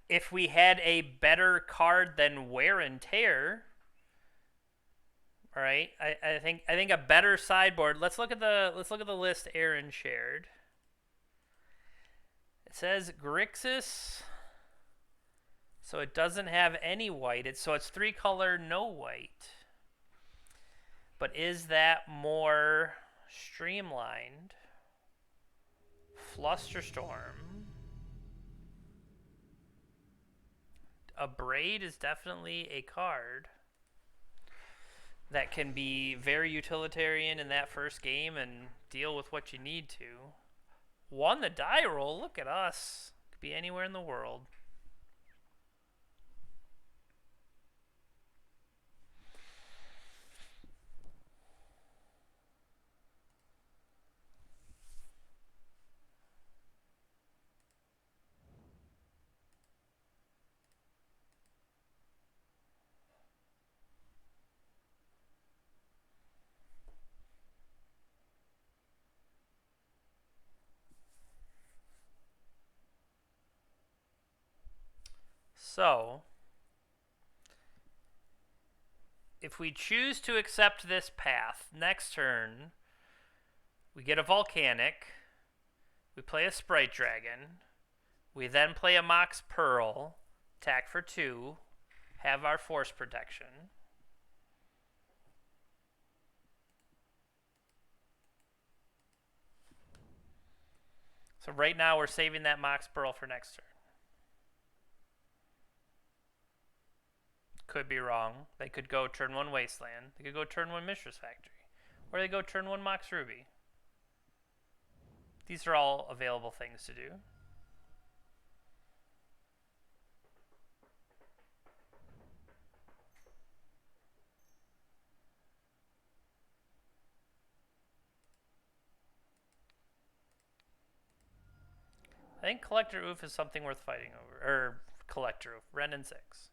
If we had a better card than Wear and Tear, all right, I think a better sideboard. Let's look at the list Aaron shared. It says Grixis, so it doesn't have any white. It's 3 color, no white. But is that more streamlined? Flusterstorm. A Braid is definitely a card that can be very utilitarian in that first game and deal with what you need to. Won the die roll. Look at us. Could be anywhere in the world. So, if we choose to accept this path, next turn, we get a Volcanic, we play a Sprite Dragon, we then play a Mox Pearl, attack for 2, have our Force Protection. So right now we're saving that Mox Pearl for next turn. Could be wrong. They could go turn 1 Wasteland. They could go turn 1 Mishra's Factory. Or they go turn 1 Mox Ruby. These are all available things to do. I think Collector Oof is something worth fighting over. Or Collector Oof. Ren and 6.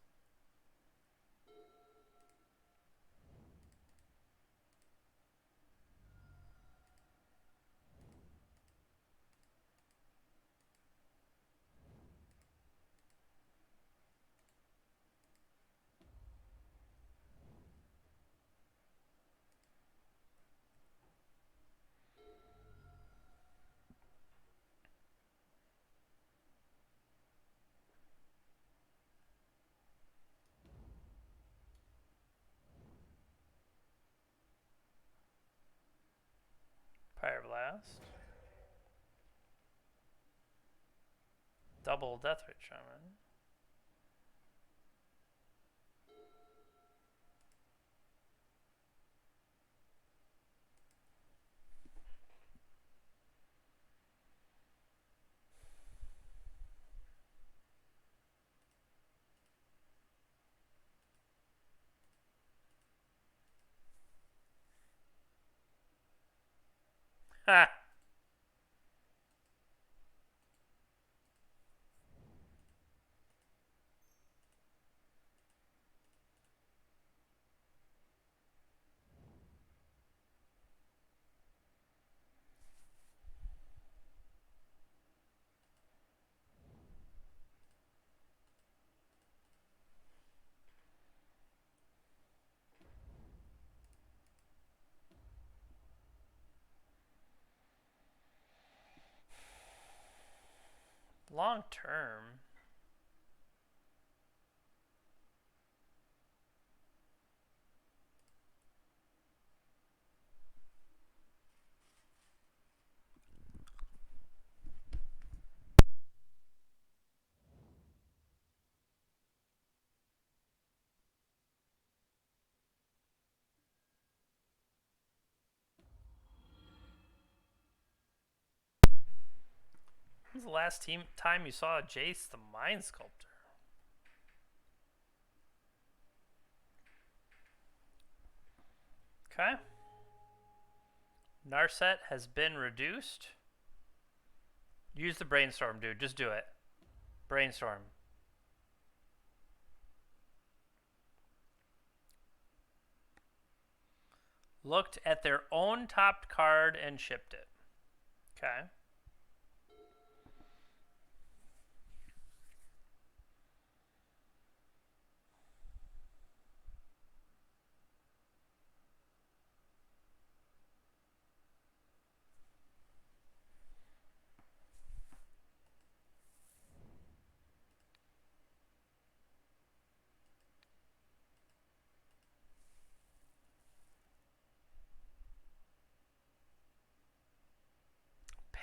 Pyroblast. Double Deathwitch Shaman. Ha! Long term. When's the last time you saw Jace the Mind Sculptor? Okay. Narset has been reduced. Use the Brainstorm, dude. Just do it. Brainstorm. Looked at their own top card and shipped it. Okay.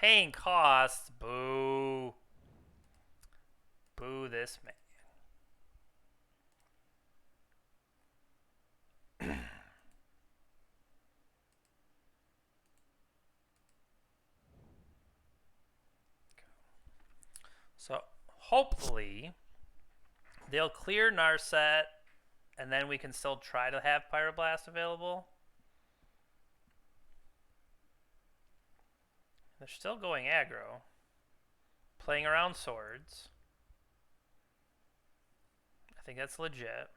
paying costs. Boo. Boo this man. So hopefully they'll clear Narset, and then we can still try to have Pyroblast available. They're still going aggro. Playing around swords. I think that's legit.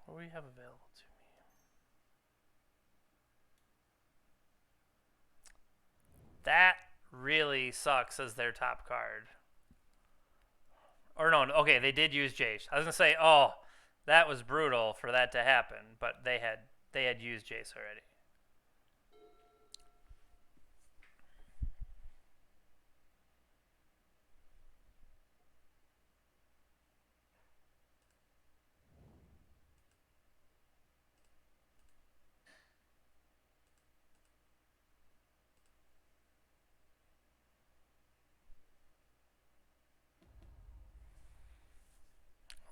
What do we have available to me? That really sucks as their top card. Or no, okay, they did use Jace. I was gonna say, oh, that was brutal for that to happen, but they had used Jace already.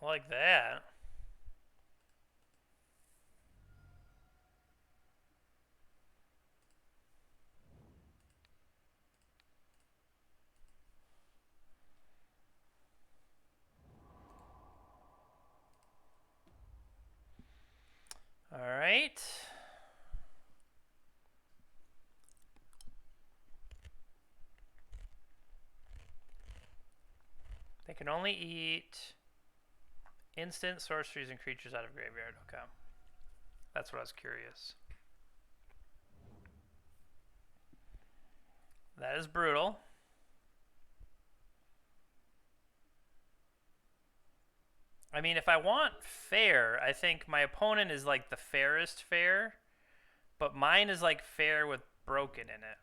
Like that. All right. They can only eat instant sorceries and creatures out of graveyard. Okay. That's what I was curious. That is brutal. I mean, if I want fair, I think my opponent is like the fairest fair, but mine is like fair with broken in it.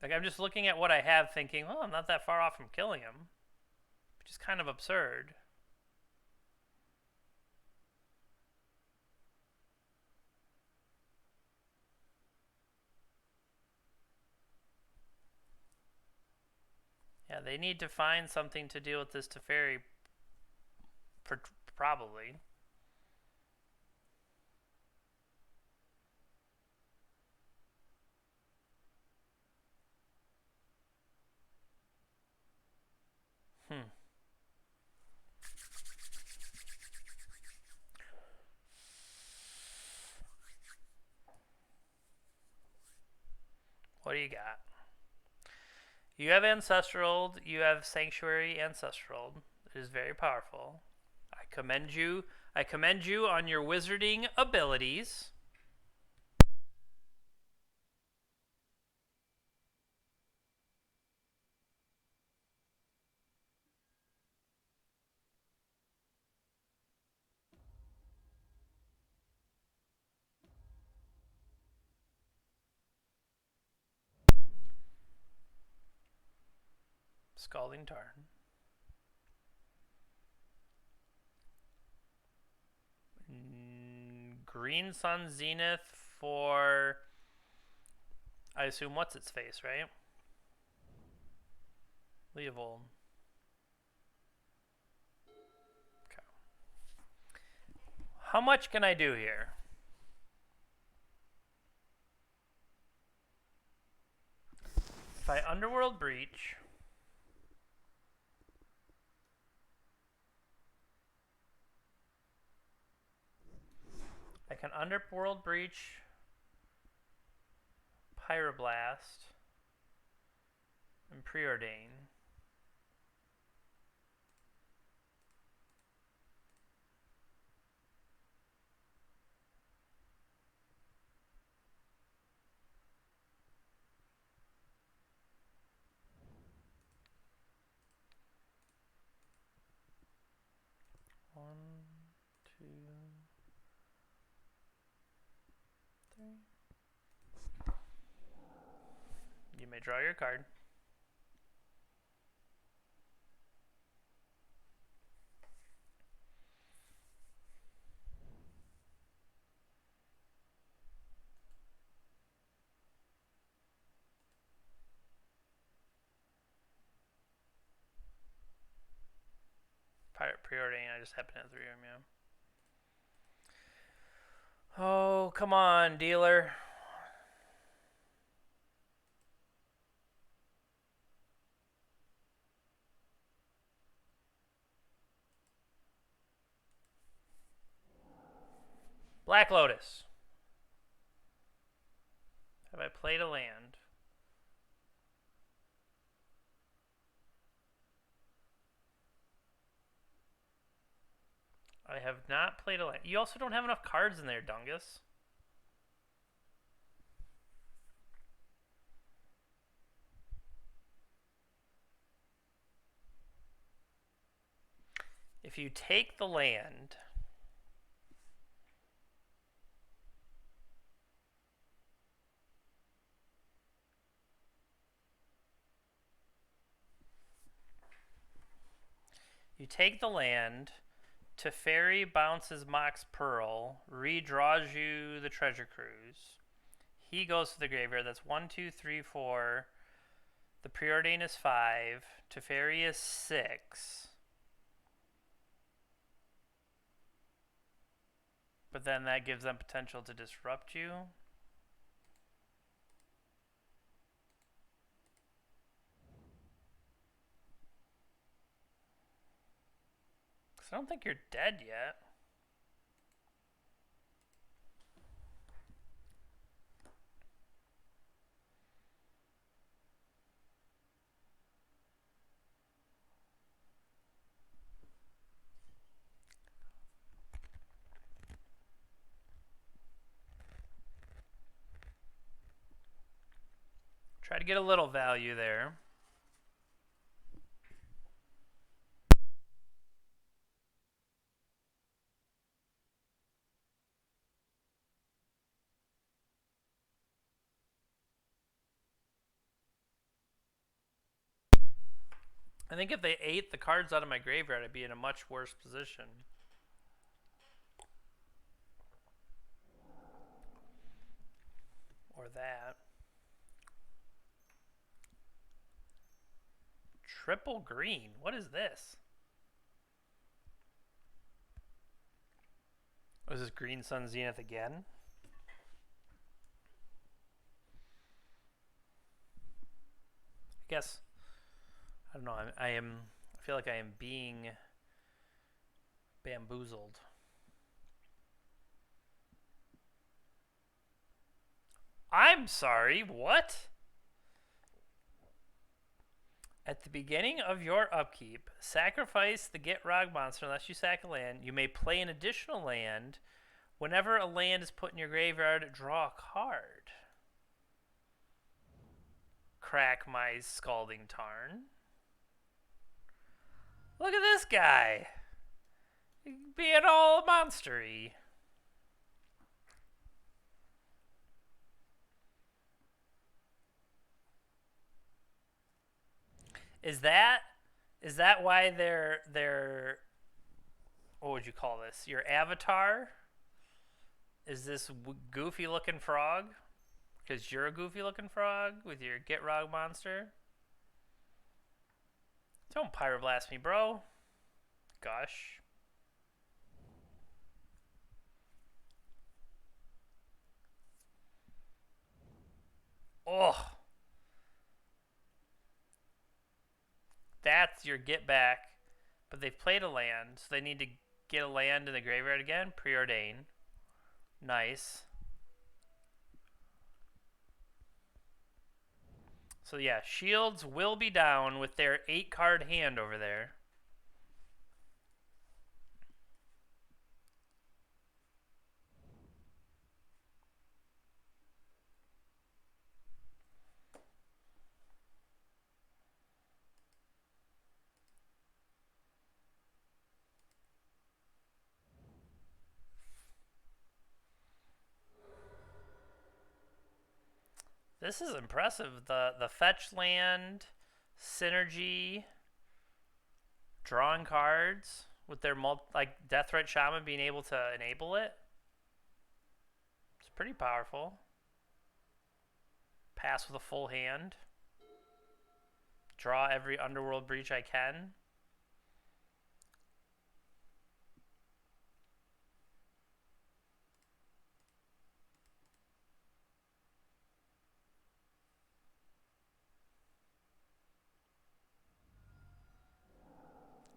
Like, I'm just looking at what I have thinking, well, I'm not that far off from killing him, which is kind of absurd. Yeah, they need to find something to deal with this Teferi, probably. Hmm. What do you got? You have Ancestral, you have Sanctuary Ancestral. It is very powerful. I commend you. I commend you on your wizarding abilities. Scalding Tarn. Green Sun Zenith for, I assume, what's its face, right? Leovold. Okay. How much can I do here? If I Underworld Breach, I can Underworld Breach, Pyroblast, and Preordain. One, two, three. You may draw your card. Preordain. I just happen to have 3 of them, yeah. Oh, come on, dealer. Black Lotus. Have I played a land? I have not played a land. You also don't have enough cards in there, Dungus. If you take the land, Teferi bounces Mox Pearl, redraws you the Treasure Cruise. He goes to the graveyard. That's 1, 2, 3, 4. The Preordain is 5. Teferi is 6. But then that gives them potential to disrupt you. Because I don't think you're dead yet. Try to get a little value there. I think if they ate the cards out of my graveyard, I'd be in a much worse position. Or that. Triple green. What is this? Was this Green Sun Zenith again? I guess. I don't know. I feel like I am being bamboozled. I'm sorry. What? At the beginning of your upkeep, sacrifice the Gitrog monster unless you sack a land. You may play an additional land. Whenever a land is put in your graveyard, draw a card. Crack my Scalding Tarn. Look at this guy. Being all monstery. Is that why they're what would you call this? Your avatar is this goofy looking frog? Because you're a goofy looking frog with your Gitrog monster? Don't pyroblast me, bro. Gosh. Oh. That's your get back. But they've played a land, so they need to get a land in the graveyard again. Preordain. Nice. So yeah, shields will be down with their 8-card hand over there. This is impressive. The fetch land, synergy, drawing cards with their like Deathrite Shaman being able to enable it. It's pretty powerful. Pass with a full hand. Draw every Underworld Breach I can.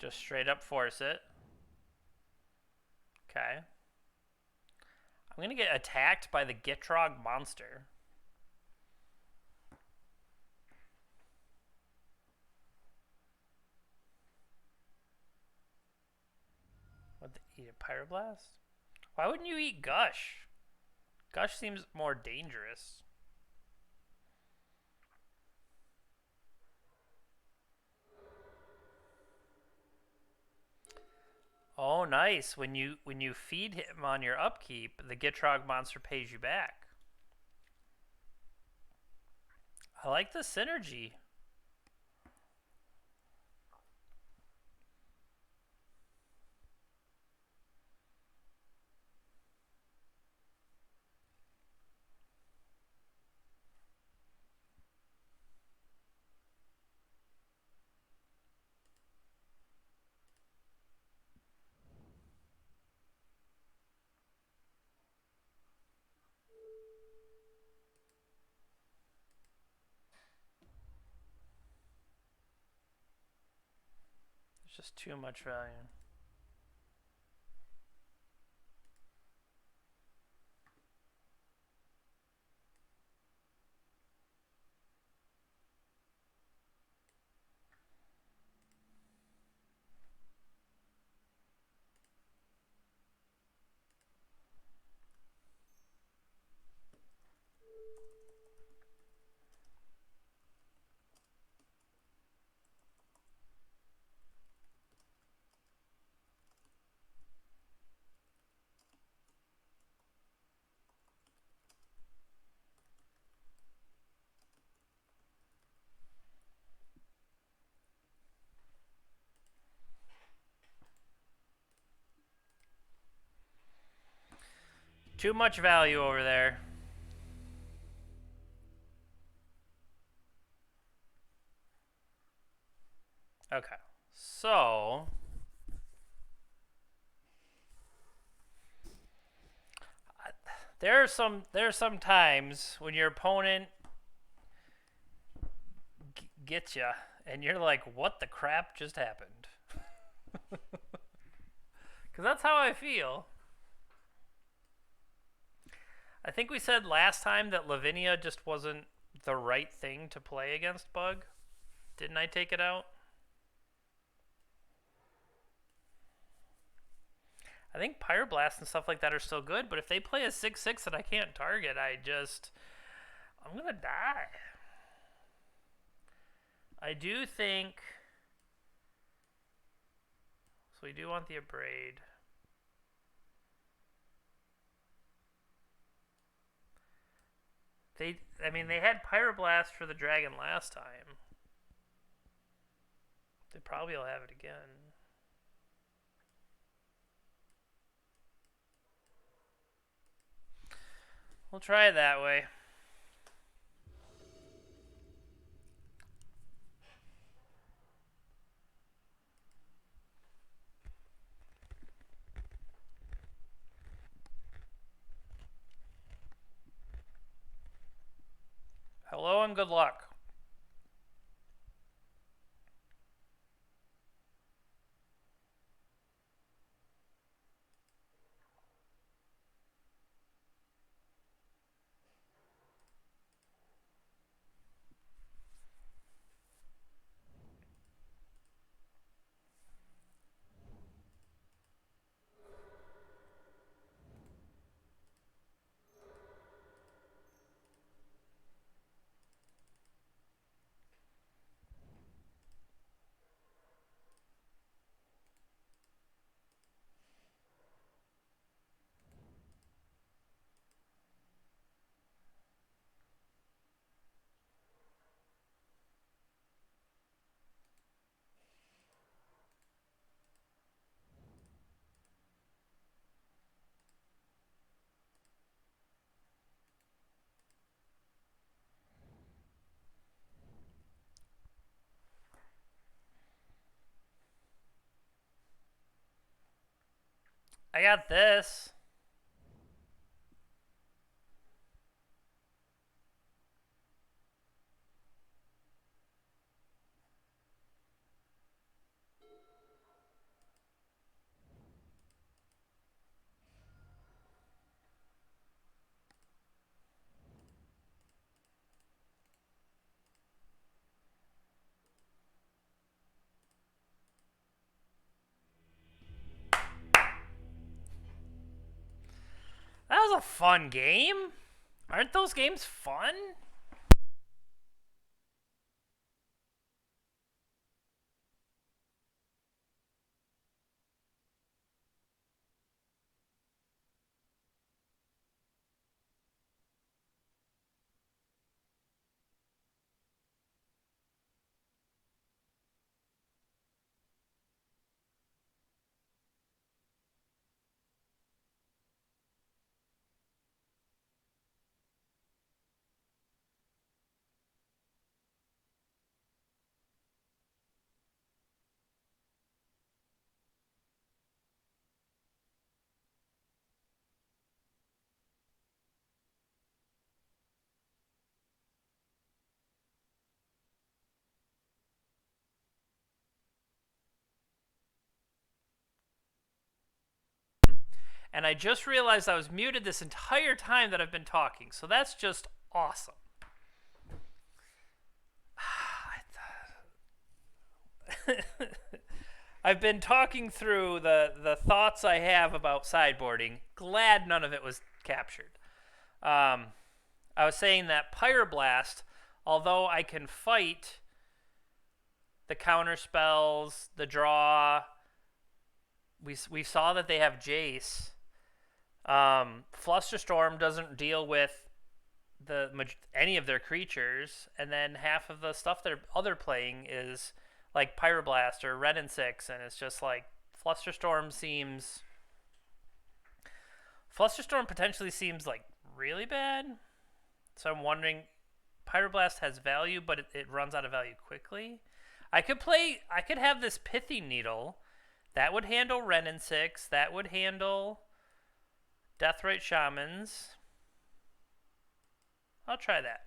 Just straight up force it. Okay. I'm going to get attacked by the Gitrog monster. Would they eat a Pyroblast? Why wouldn't you eat Gush? Gush seems more dangerous. Oh, nice. When you feed him on your upkeep, the Gitrog monster pays you back. I like the synergy. There's just too much value. Too much value over there. Okay. So there are some times when your opponent gets you and you're like, what the crap just happened? Because that's how I feel. I think we said last time that Lavinia just wasn't the right thing to play against Bug. Didn't I take it out? I think Pyroblast and stuff like that are still good, but if they play a 6/6 that I can't target, I'm gonna die. I do think... So we do want the Abrade. They had Pyroblast for the dragon last time. They probably will have it again. We'll try it that way. Hello and good luck. I got this. a fun game. Aren't those games fun? And I just realized I was muted this entire time that I've been talking, so that's just awesome. I've been talking through the thoughts I have about sideboarding. Glad none of it was captured. I was saying that Pyroblast, although I can fight the counter spells, the draw, we saw that they have Jace. Flusterstorm doesn't deal with any of their creatures, and then half of the stuff they're other playing is like Pyroblast or Red and Six, and it's just like Flusterstorm potentially seems like really bad. So I'm wondering, Pyroblast has value, but it runs out of value quickly. I could have this Pithing Needle. That would handle Ren and Six. That would handle Deathrite Shamans. I'll try that.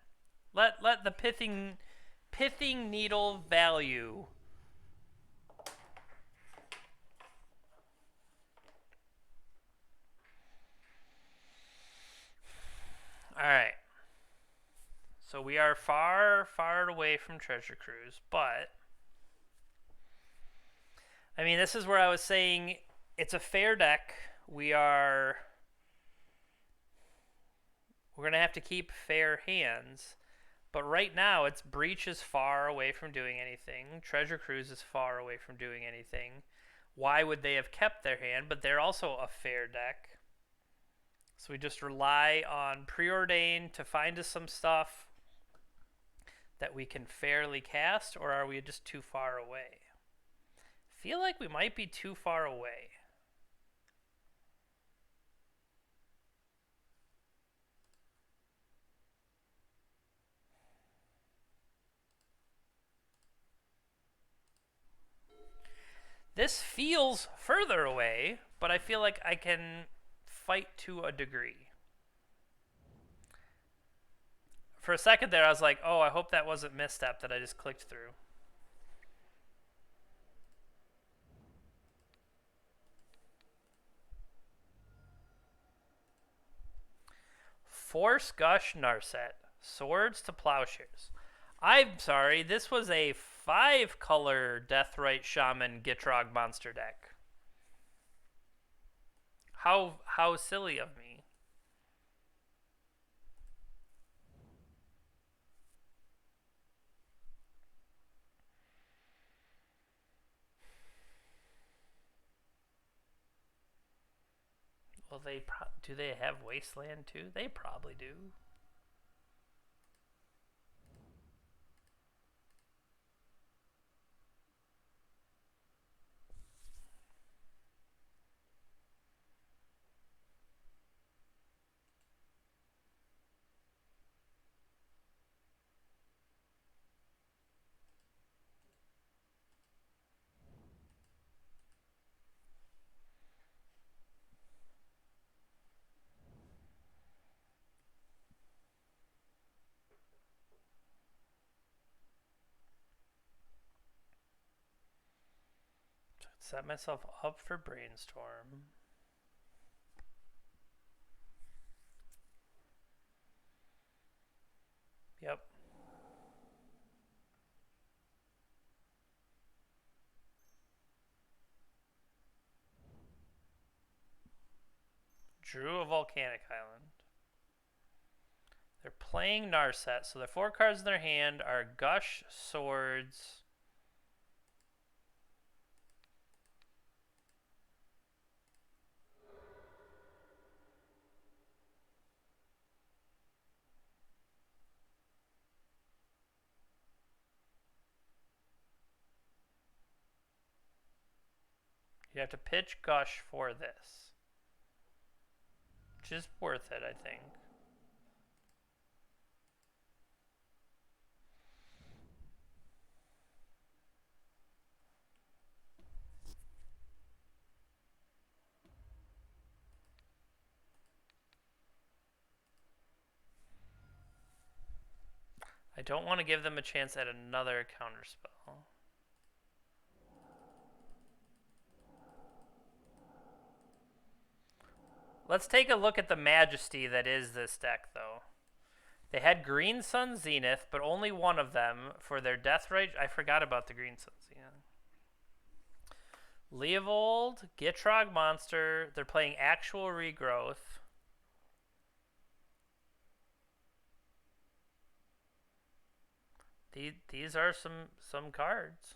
Let the Pithing Needle value. Alright. So we are far, far away from Treasure Cruise, but I mean, this is where I was saying it's a fair deck. We're going to have to keep fair hands. But right now, its Breach is far away from doing anything. Treasure Cruise is far away from doing anything. Why would they have kept their hand? But they're also a fair deck. So we just rely on Preordain to find us some stuff that we can fairly cast, or are we just too far away? I feel like we might be too far away. This feels further away, but I feel like I can fight to a degree. For a second there, I was like, oh, I hope that wasn't misstep that I just clicked through. Force Gush Narset. Swords to Plowshares. I'm sorry, this was a 5-color Deathrite Shaman Gitrog monster deck. How silly of me. Well, do they have Wasteland too? They probably do. Set myself up for Brainstorm. Yep. drew a Volcanic Island. They're playing Narset, so the 4 cards in their hand are Gush, Swords. You have to pitch Gush for this, which is worth it, I think. I don't want to give them a chance at another counterspell. Let's take a look at the majesty that is this deck, though. They had Green Sun Zenith, but only one of them for their Deathrite. I forgot about the Green Sun Zenith. Leovold, Gitrog Monster. They're playing actual Regrowth. These are some cards.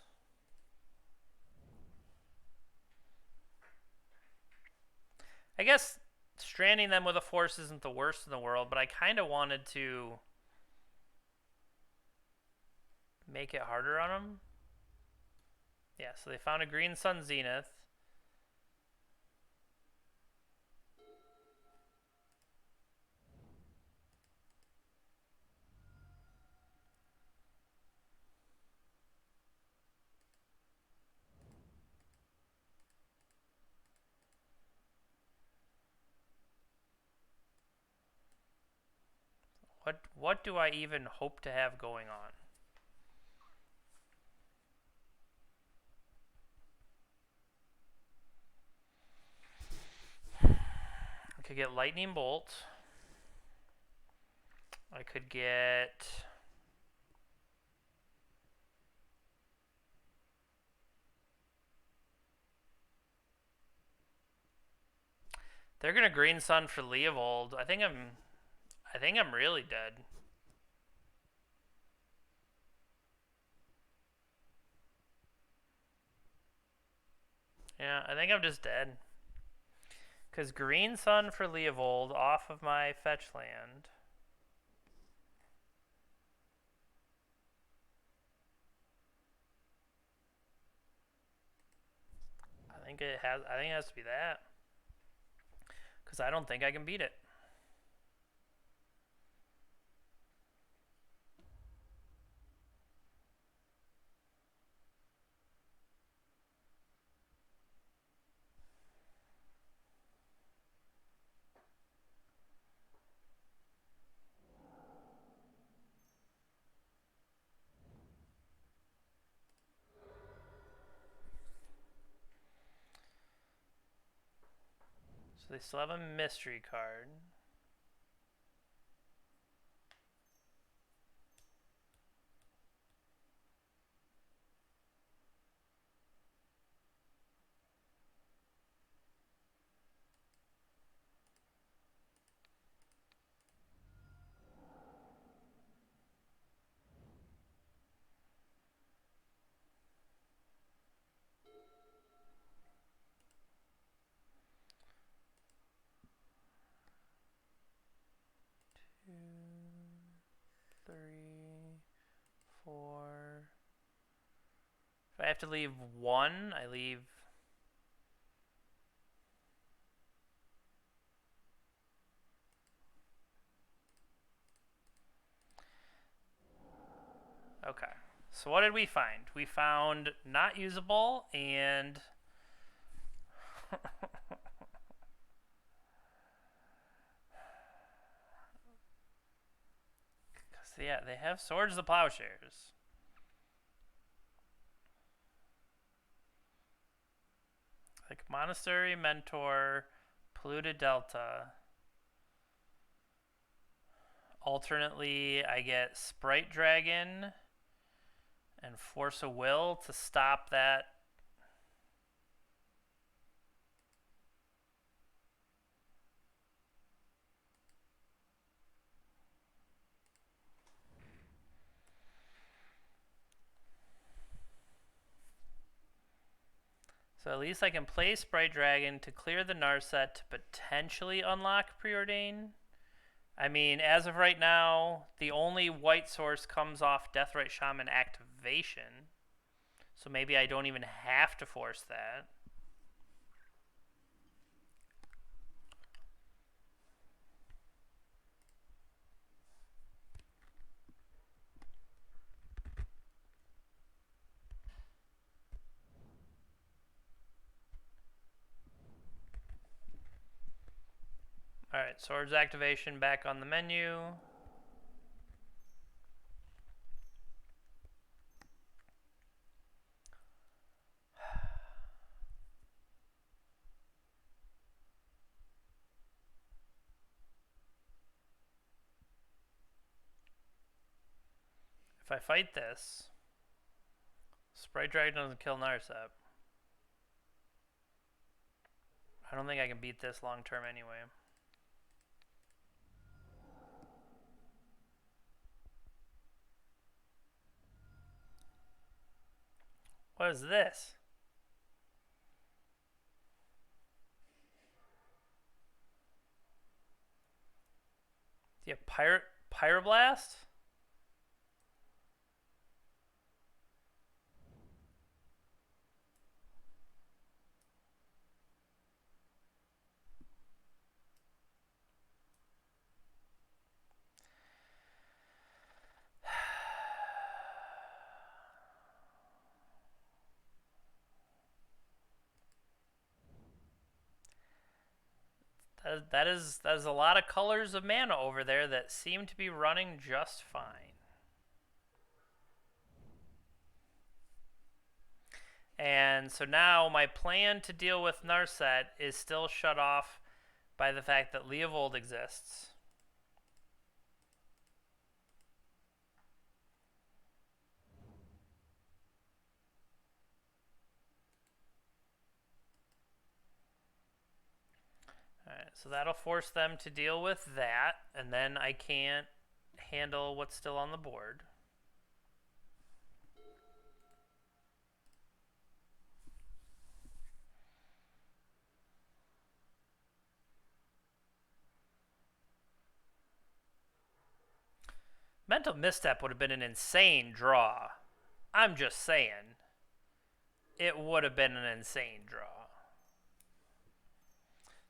I guess stranding them with a force isn't the worst in the world, but I kind of wanted to make it harder on them. Yeah, so they found a Green Sun Zenith. What do I even hope to have going on? I could get Lightning Bolt. I could get... They're gonna Green Sun for Leovold. I think I'm really dead. Yeah, I think I'm just dead. Because Green Sun for Leovold off of my fetch land. I think it has to be that. Because I don't think I can beat it. So they still have a mystery card. If I have to leave one, I leave... Okay. So what did we find? We found not usable and... yeah, they have Swords of the Plowshares. Like Monastery, Mentor, Polluted Delta. Alternately, I get Sprite Dragon and Force of Will to stop that. So at least I can play Sprite Dragon to clear the Narset to potentially unlock Preordain. I mean, as of right now, the only white source comes off Deathrite Shaman activation. So maybe I don't even have to force that. Alright, Swords activation back on the menu. If I fight this, Sprite Dragon doesn't kill Narset. I don't think I can beat this long term anyway. What is this? Do you have Pyroblast? That is a lot of colors of mana over there that seem to be running just fine. And so now my plan to deal with Narset is still shut off by the fact that Leovold exists. Alright, so that'll force them to deal with that, and then I can't handle what's still on the board. Mental Misstep would have been an insane draw. I'm just saying. It would have been an insane draw.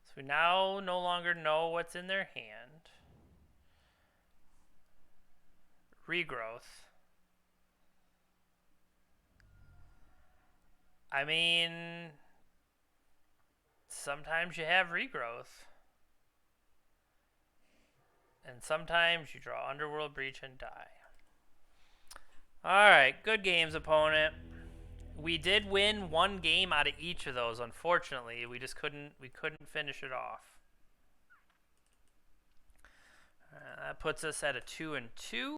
So we now no longer know what's in their hand. Regrowth. I mean, sometimes you have regrowth. And sometimes you draw Underworld Breach and die. Alright, good games, opponent. We did win one game out of each of those, unfortunately. We just couldn't finish it off. That puts us at a 2-2.